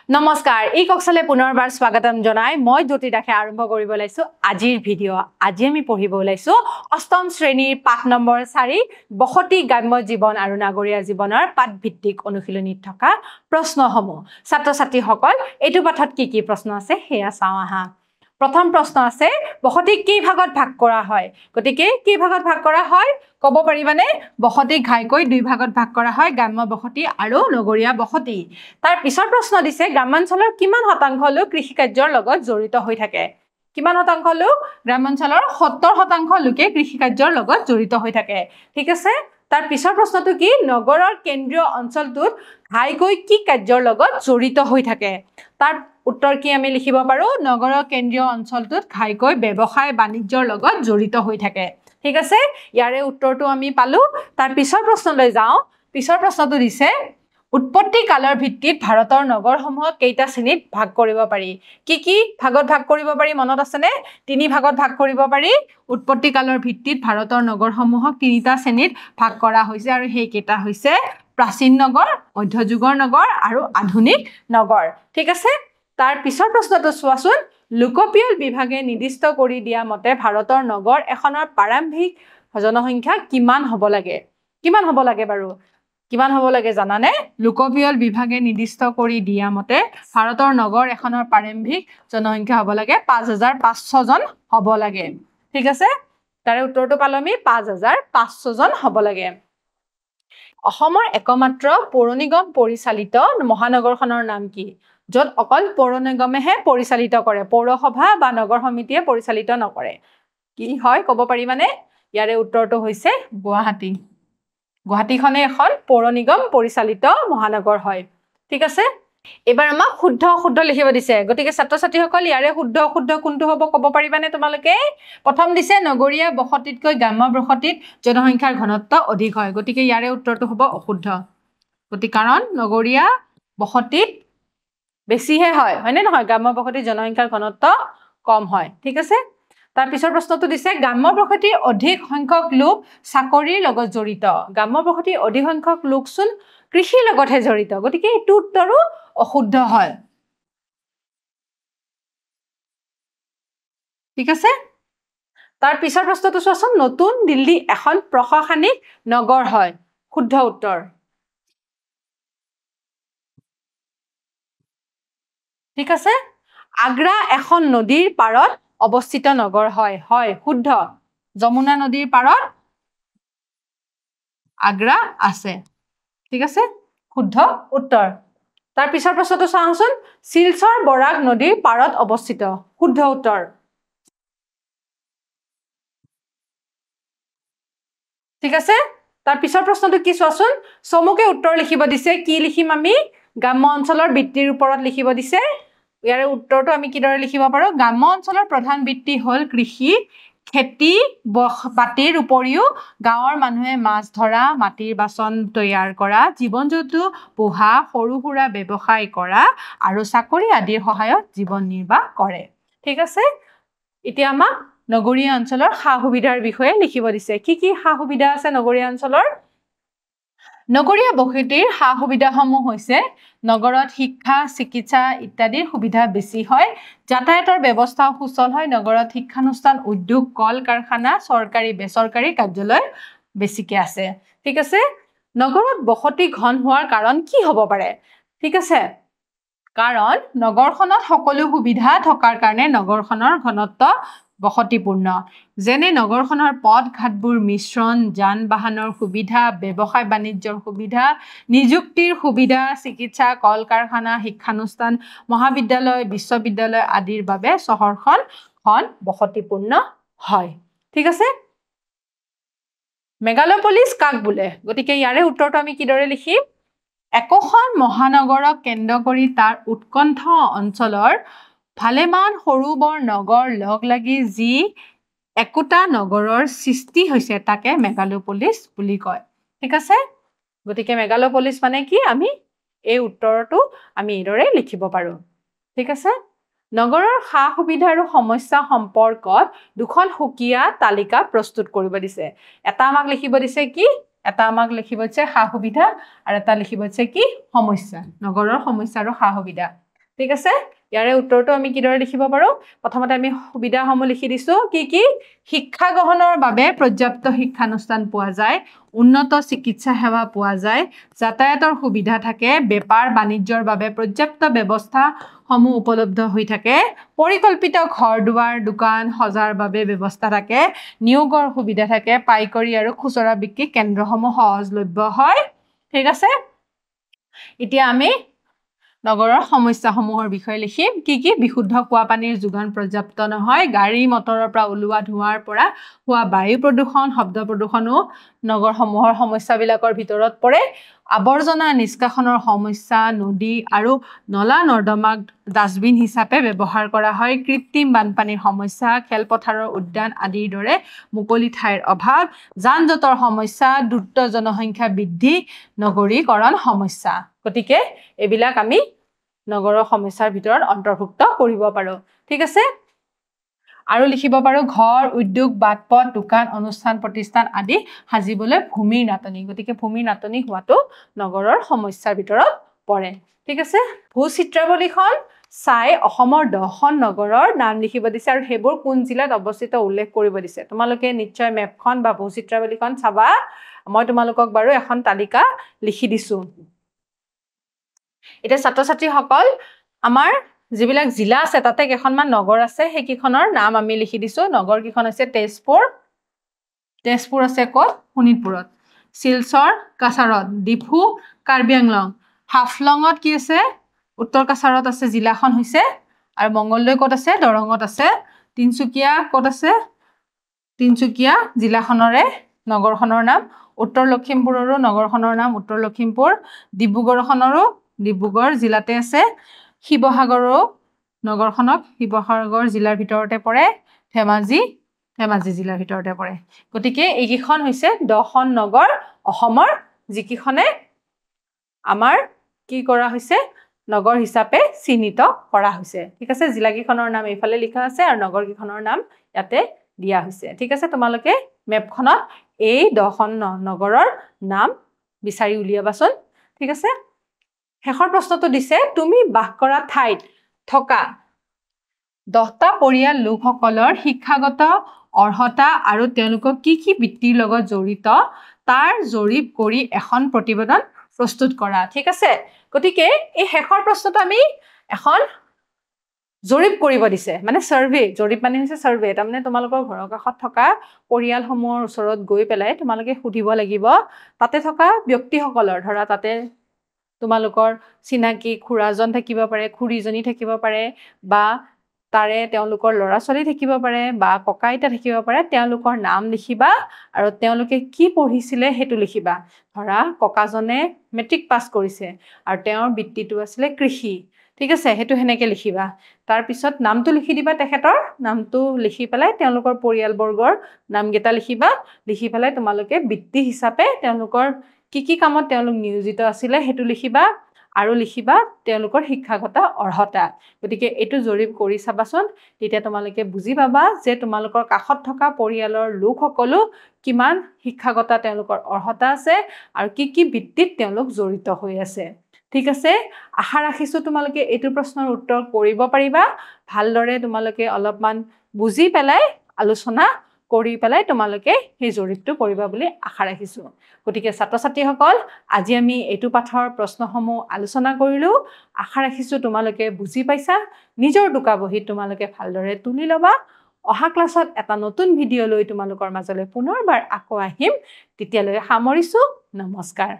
নমস্কাৰ এই কক্সলে পুনৰবাৰ স্বাগতম জনাই মই জ্যোতি দাসে আৰম্ভ কৰিব লাইছো আজিৰ ভিডিও আজি আমি পঢ়িব লাইছো অষ্টম শ্ৰেণীৰ পাঠ নম্বৰ 4 বহতি গ্ৰাম্য জীৱন আৰু নাগৰিয়া জীৱনৰ পাঠ ভিত্তিক অনুশীলনীত থকা প্ৰশ্নসমূহ ছাত্ৰ ছাত্ৰী সকল এটো পাঠত কি প্ৰশ্ন আছে হেয়া চাও আহা প্ৰথম প্ৰশ্ন আছে বহতি কি ভাগত ভাগ কৰা হয় গতিকে কি ভাগত ভাগ কৰা হয় কব পাৰিবানে বহতি ঘাইকৈ দুই ভাগত ভাগ কৰা হয় গ্ৰাম্য বহতি আৰু নগৰীয়া বহতি তাৰ পিছৰ প্ৰশ্ন দিছে গ্ৰামাঞ্চলৰ কিমান শতাংশ লোক কৃষি কাৰ্যৰ লগত জড়িত হৈ থাকে কিমান শতাংশ লোক গ্ৰামাঞ্চলৰ 70% লোকে কৃষি কাৰ্যৰ লগত জড়িত হৈ থাকে ঠিক আছে তাৰ পিছৰ প্ৰশ্নটো কি নগৰৰ কেন্দ্ৰীয় অঞ্চলটোত ঘাইকৈ কি কাৰ্যৰ লগত জড়িত হৈ থাকে তাৰ উত্তৰ কি আমি লিখিব পাৰো নগৰৰ কেন্দ্ৰীয় অঞ্চলটোত ঘাইকৈ ব্যৱসায় বাণিজ্যৰ লগত জড়িত হৈ থাকে ঠিক আছে ইয়াৰে উত্তৰটো আমি পালো তাৰ পিছৰ প্ৰশ্নলৈ যাও পিছৰ প্ৰশ্নটো দিছে উৎপত্তি কালৰ ভিত্তিত ভাৰতৰ নগৰসমূহক কেইটা শ্ৰেণীত ভাগ কৰিব পাৰি কি ভাগত ভাগ কৰিব পাৰি মনত আছেনে তিনি ভাগত ভাগ কৰিব পাৰি উৎপত্তি কালৰ ভিত্তিত ভাৰতৰ নগৰসমূহক তিনিটা শ্ৰেণীত ভাগ কৰা হৈছে আৰু সেই কেইটা হৈছে প্ৰাচীন নগৰ মধ্যযুগৰ নগৰ আৰু আধুনিক নগৰ ঠিক আছে তাৰ পিছৰ প্ৰশ্নটো চোৱাচোন লোকপিয়ল বিভাগে নিৰ্দিষ্ট কৰি দিয়া মতে ভাৰতৰ নগৰ এখনৰ প্ৰাৰম্ভিক জনসংখ্যা কিমান হ'ব লাগে বাৰু কিমান হ'ব লাগে জানানে লোকপিয়ল বিভাগে নিৰ্দিষ্ট কৰি দিয়া মতে ভাৰতৰ নগৰ এখনৰ প্ৰাৰম্ভিক জনসংখ্যা হ'ব লাগে 5500 জন হ'ব লাগে ঠিক আছে তাৰে উত্তৰটো পালো আমি 5500 জন হ'ব লাগে অসমৰ একমাত্ৰ পৌৰ নিগম পৰিচালিত মহানগৰখনৰ নাম কি যত অকল পৌৰ নিগমেহে পৰিচালিত কৰে পৌৰসভা বা নগৰ সমিতিয়ে পৰিচালিত নকৰে কি হয় ক'ব পাৰিবানে ইয়াৰে উত্তৰটো হৈছে গুৱাহাটীখনে এখন পৌৰ নিগম পৰিচালিত মহানগৰ হয় ঠিক আছে এবাৰ আমাক শুদ্ধ লিখিব দিছে গতিকে ছাত্ৰ ছাত্ৰীসকল ইয়াৰে শুদ্ধ কোনটো হ'ব ক'ব পাৰিবানে তোমালোকে প্ৰথম দিছে নগৰীয়া বসতিতকৈ গ্ৰাম্য বসতিত জনসংখ্যাৰ ঘনত্ব অধিক হয় গতিকে ইয়াৰে উত্তৰটো হ'ব অশুদ্ধ কাৰণ নগৰীয়া বসতিত বেছিহে হয়নে নহয় গ্ৰাম্য বসতিত জনসংখ্যাৰ ঘনত্ব কম হয় ঠিক আছে তাৰ পিছৰ প্ৰশ্নটো দিছে গ্ৰাম্য বসতিৰ অধিক সংখ্যক লোক চাকৰিৰ লগত জড়িত গ্ৰাম্য বসতিৰ অধিক সংখ্যক লোকচোন কৃষিৰ লগতহে জড়িত গতিকে এইটো উত্তৰো অশুদ্ধ হয় ঠিক আছে তাৰ পিছৰ প্ৰশ্নটো চোৱাচোন নতুন দিল্লী এখন প্ৰশাসনিক নগৰ হয় শুদ্ধ উত্তৰ ঠিক আছে আগ্ৰা এখন নদীৰ পাৰত অৱস্থিত নগৰ হয় শুদ্ধ যমুনা নদীৰ পাৰত আগ্ৰা আছে ঠিক আছে শুদ্ধ উত্তৰ তাৰ পিছৰ প্ৰশ্নটো চাওঁচোন শিলচৰ বৰাক নদীৰ পাৰত অৱস্থিত শুদ্ধ উত্তৰ ঠিক আছে তাৰ পিছৰ প্ৰশ্নটো কি চোৱাচোন সমুকে উত্তৰ লিখিব দিছে কি লিখিম আমি গ্ৰাম্য অঞ্চলৰ বৃত্তিৰ ওপৰত লিখিব দিছে ইয়াৰে উত্তৰটো আমি কিদৰে লিখিব পাৰো গ্ৰাম্য অঞ্চলৰ প্ৰধান বৃত্তি হ'ল কৃষি খেতি বাতিৰ উপৰিও গাঁৱৰ মানুহে মাছ ধৰা মাটিৰ বাচন তৈয়াৰ কৰা জীৱন জন্তু পোহা সৰু সুৰা ব্যৱসায় কৰা আৰু চাকৰি আদিৰ সহায়ত জীৱন নিৰ্বাহ কৰে ঠিক আছে এতিয়া আমাক নগৰীয়া অঞ্চলৰ সা-সুবিধাৰ বিষয়ে লিখিব দিছে কি সা-সুবিধা আছে নগৰীয়া অঞ্চলৰ নগৰীয়া বসতিৰ সা-সুবিধাসমূহ হৈছে নগৰত শিক্ষা চিকিৎসা ইত্যাদিৰ সুবিধা বেছি হয় যাতায়াতৰ ব্যৱস্থা সুচল হয় নগৰত শিক্ষানুষ্ঠান উদ্যোগ কল কাৰখানা চৰকাৰী বেচৰকাৰী কাৰ্যালয় বেছিকে আছে ঠিক আছে নগৰত বসতি ঘন হোৱাৰ কাৰণ কি হ'ব পাৰে ঠিক আছে কাৰণ নগৰখনত সকলো সুবিধা থকাৰ কাৰণে নগৰখনৰ ঘনত্ব বসতিপূৰ্ণ যেনে নগৰখনৰ পথ ঘাটবোৰ মিশ্ৰণ যান বাহনৰ সুবিধা ব্যৱসায় বাণিজ্যৰ সুবিধা নিযুক্তিৰ সুবিধা চিকিৎসা কল কাৰখানা শিক্ষানুষ্ঠান মহাবিদ্যালয় বিশ্ববিদ্যালয় আদিৰ বাবে চহৰখন বসতিপূৰ্ণ হয় ঠিক আছে মেগালোপলিস কাক বোলে গতিকে ইয়াৰে উত্তৰটো আমি কিদৰে লিখিম একোখন মহানগৰক কেন্দ্ৰ কৰি তাৰ উৎকণ্ঠ অঞ্চলৰ ভালেমান সৰু বৰ নগৰ লগ লাগি যি একোটা নগৰৰ সৃষ্টি হৈছে তাকে মেগালোপলিস বুলি কয় ঠিক আছে গতিকে মেগালোপলিস মানে কি আমি এই উত্তৰটো আমি এইদৰে লিখিব পাৰো ঠিক আছে নগৰৰ সা-সুবিধা আৰু সমস্যা সম্পৰ্কত দুখন সুকীয়া তালিকা প্ৰস্তুত কৰিব দিছে এটা আমাক লিখিব দিছে কি এটা আমাক লিখিব দিছে সা-সুবিধা আৰু এটা লিখিব দিছে কি সমস্যা নগৰৰ সমস্যা আৰু সা-সুবিধা ঠিক আছে ইয়াৰে উত্তৰটো আমি কিদৰে লিখিব পাৰো প্ৰথমতে আমি সুবিধাসমূহ লিখি দিছো কি শিক্ষা গ্ৰহণৰ বাবে পৰ্যাপ্ত শিক্ষানুষ্ঠান পোৱা যায় উন্নত চিকিৎসা সেৱা পোৱা যায় যাতায়াতৰ সুবিধা থাকে বেপাৰ বাণিজ্যৰ বাবে পৰ্যাপ্ত ব্যৱস্থা সমূহ উপলব্ধ হৈ থাকে পৰিকল্পিত ঘৰ দুৱাৰ দোকান সজাৰ বাবে ব্যৱস্থা থাকে নিয়োগৰ সুবিধা থাকে পাইকাৰী আৰু খুচৰা বিক্ৰী কেন্দ্ৰসমূহ সহজলভ্য হয় ঠিক আছে এতিয়া আমি নগৰৰ সমস্যাসমূহৰ বিষয়ে লিখিম কি বিশুদ্ধ খোৱা পানীৰ যোগান পৰ্যাপ্ত নহয় গাড়ী মটৰৰ পৰা ওলোৱা ধোঁৱাৰ পৰা হোৱা বায়ু প্ৰদূষণ শব্দ প্ৰদূষণো নগৰসমূহৰ সমস্যাবিলাকৰ ভিতৰত পৰে আৱৰ্জনা নিষ্কাশনৰ সমস্যা নদী আৰু নলা নৰ্দমাক ডাষ্টবিন হিচাপে ব্যৱহাৰ কৰা হয় কৃত্ৰিম বানপানীৰ সমস্যা খেলপথাৰৰ উদ্যান আদিৰ দৰে মুকলি ঠাইৰ অভাৱ যান-জঁটৰ সমস্যা দ্ৰুত জনসংখ্যা বৃদ্ধি নগৰীকৰণ সমস্যা গতিকে এবিলাক আমি নগৰৰ সমস্যাৰ ভিতৰত অন্তৰ্ভুক্ত কৰিব পাৰো ঠিক আছে আৰু লিখিব পাৰো ঘৰ উদ্যোগ বাটপথ দোকান অনুষ্ঠান প্ৰতিষ্ঠান আদি সাজিবলৈ ভূমিৰ নাটনি গতিকে ভূমিৰ নাটনি হোৱাটো নগৰৰ সমস্যাৰ ভিতৰত পৰে ঠিক আছে ভূচিত্ৰাৱলীখন চাই অসমৰ 10খন নগৰৰ নাম লিখিব দিছে আৰু হেবোৰ কোন জিলাত অৱস্থিত উল্লেখ কৰিব দিছে তোমালোকে নিশ্চয় মেপখন বা ভূচিত্ৰাৱলীখন চাবা মই তোমালোকক বাৰু এখন তালিকা লিখি দিছো এটা ছাত্ৰ-ছাত্ৰীসকল আমাৰ যিবিলাক জিলা আছে তাতে কেইখনমান নগৰ আছে সেই কিখনৰ নাম আমি লিখি দিছো নগৰ কিখন আছে তেজপুৰ আছে ক'ত শোণিতপুৰত শিলচৰ কাছাৰত ডিফু কাৰ্বি আংলং হাফলঙত কি আছে উত্তৰ কাছাৰত আছে জিলাখন হৈছে আৰু মংগলদৈ ক'ত আছে দৰঙত আছে তিনচুকীয়া ক'ত আছে তিনচুকীয়া জিলাখনৰে নগৰখনৰ নাম উত্তৰ লখিমপুৰৰো নগৰখনৰ নাম উত্তৰ লখিমপুৰ ডিব্ৰুগড়খনৰো ডিব্ৰুগড় জিলাতে আছে শিৱসাগৰৰো নগৰখনক শিৱসাগৰ জিলাৰ ভিতৰতে পৰে ধেমাজি জিলাৰ ভিতৰতে পৰে গতিকে এইকেইখন হৈছে 10খন নগৰ অসমৰ যিকিখনে আমাৰ কি কৰা হৈছে নগৰ হিচাপে চিহ্নিত কৰা হৈছে ঠিক আছে জিলাকিখনৰ নাম এইফালে লিখা আছে আৰু নগৰকিখনৰ নাম ইয়াতে দিয়া হৈছে ঠিক আছে তোমালোকে মেপখনত এই 10খন নগৰৰ নাম বিচাৰি উলিয়াবাচোন ঠিক আছে শেষৰ প্ৰশ্নটো দিছে তুমি বাস কৰা ঠাইত থকা 10টা পৰিয়াল লোকসকলৰ শিক্ষাগত অৰ্হতা আৰু তেওঁলোকক কি বৃত্তিৰ লগত জড়িত তাৰ জৰীপ কৰি এখন প্ৰতিবেদন প্ৰস্তুত কৰা ঠিক আছে গতিকে এই শেষৰ প্ৰশ্নটো আমি এখন জৰীপ কৰিব দিছে মানে সাৰ্ভে জৰীপ মানে হৈছে সাৰ্ভে তাৰমানে তোমালোকৰ ঘৰৰ কাষত থকা পৰিয়ালসমূহৰ ওচৰত গৈ পেলাই তোমালোকে সুধিব লাগিব তাতে থকা ব্যক্তিসকলৰ ধৰা তাতে তোমালোকৰ চিনাকি খুৰাজন থাকিব পাৰে খুৰীজনী থাকিব পাৰে বা তাৰে তেওঁলোকৰ ল'ৰা ছোৱালী থাকিব পাৰে বা ককা আইতা থাকিব পাৰে তেওঁলোকৰ নাম লিখিবা আৰু তেওঁলোকে কি পঢ়িছিলে হেতু লিখিবা ধৰা ককাজনে মেট্ৰিক পাছ কৰিছে আৰু তেওঁৰ বৃত্তিটো আছিল কৃষি ঠিক আছে হেতু হেনেকে লিখিবা তাৰ পিছত নামটো লিখি দিবা তেখেতৰ নামটো লিখি পেলাই তেওঁলোকৰ পৰিয়ালবৰ্গৰ নামকেইটা লিখিবা লিখি পেলাই তোমালোকে বৃত্তি হিচাপে তেওঁলোকৰ কি কামত তেওঁলোক নিয়োজিত আছিল হেতু লিখিবা আৰু লিখিবা তেওঁলোকৰ শিক্ষাগত অৰ্হতা গতিকে এটো জৰীপ কৰি চাবাচোন তেতিয়া তোমালোকে বুজি পাবা যে তোমালোকৰ কাষত থকা পৰিয়ালৰ লোকসকলো কিমান শিক্ষাগত তেওঁলোকৰ অৰ্হতা আছে আৰু কি বৃত্তিত তেওঁলোক জড়িত হৈ আছে ঠিক আছে আশা ৰাখিছো তোমালোকে এটো প্ৰশ্নৰ উত্তৰ কৰিব পাৰিবা ভালদৰে তোমালোকে অলপমান বুজি পেলাই আলোচনা কৰি পেলাই তোমালোকে এই জৰীপটো কৰিবা বুলি আশা ৰাখিছো গতিকে ছাত্ৰ-ছাত্ৰীসকল আজি আমি এটো পাঠৰ প্ৰশ্নসমূহ আলোচনা কৰিলো আশা ৰাখিছো তোমালোকে বুজি পাইছা নিজৰ দুকা বহি তোমালোকে ভালদৰে তুলি লবা অহা ক্লাছত এটা নতুন ভিডিঅ লৈ তোমালোকৰ মাজলৈ পুনৰবাৰ আকৌ আহিম তেতিয়ালৈ সামৰিছো নমস্কাৰ